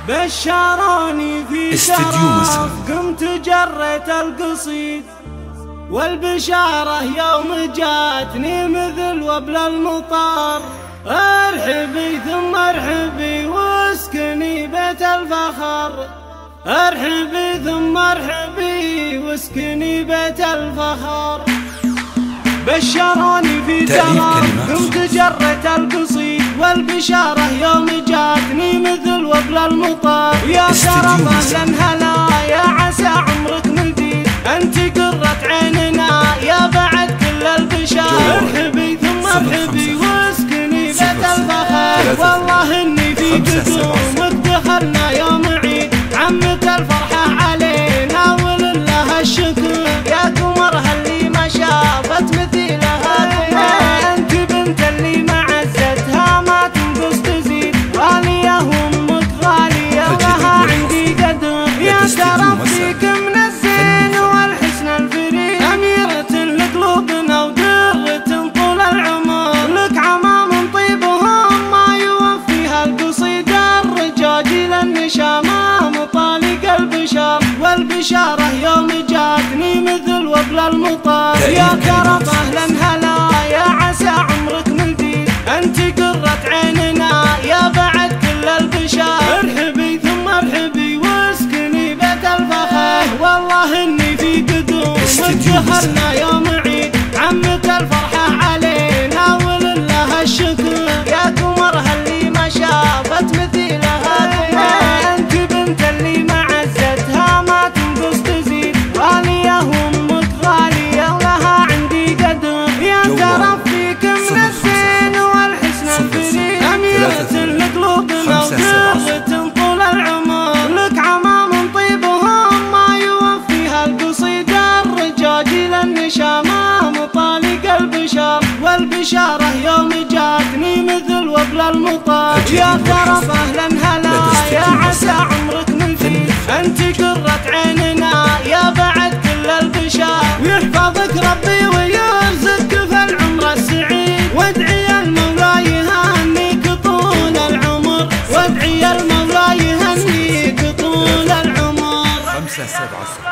بشروني في شرف قمت جريت القصيد، والبشارة يوم جاتني مثل وبل المطار. ارحبي ثم ارحبي واسكني بيت الفخر، ارحبي ثم ارحبي واسكني بيت الفخر. بشروني في شرف قمت جريت القصيد، والبشارة يوم جاتني مثل وبل المطار. يا شرف اهلا هلا يا عسى عمرك مديد، انت قرة عيننا يا بعد كل البشار. ارحبي ثم ارحبي واسكني بيت الفخر، والله اني في قدومك دخلنا يوم عيد. عمت الفرحة علينا ولله الشكر، يا قمرها اللي ما شافت مثيلها قمر. انت بنت اللي معزتها ما تنقص تزيد، غالية وامك غالية ولها عندي قدر. يا شرف فيك من الزين والحسن الفريد، أميرة لقلوبنا ودرة طول العمر. لك عمام طيبهم ما يوفيها القصيد، الرجاجيل النشامة مطالق البشر. والبشارة يوم جاتني مثل وبل المطار. يا كرم اهلا هلا يا عسى عمرك مديد، انت قرة عيننا يا بعد كل البشار. ارحبي ثم ارحبي واسكني بيت الفخر، والله اني في قدومك دخلنا يوم عيد. عمت الفرحة علينا ولله الشكر، يا قمرها اللي ما شافت مثيلها قمر. انت بنت اللي معزتها ما تنقص تزيد، غالية وامك غالية ولها عندي قدر. يا شرف فيك من الزين والحسن الفريد، أميرة لقلوبنا ودرة طول العمر. لك عمام طيبهم ما يوفيها القصيد، الرجاجيل النشامة مطالق البشر. والبشارة يوم جاتني مثل وبل المطار. يا شرف اهلا هلا يا عسى عمرك مفيد، انت قرة عيننا يا بعد كل البشار. ويحفظك ربي ويرزقك في العمر السعيد، وادعي المولى يهنيك طول العمر، وادعي المولى يهنيك طول العمر. 5 7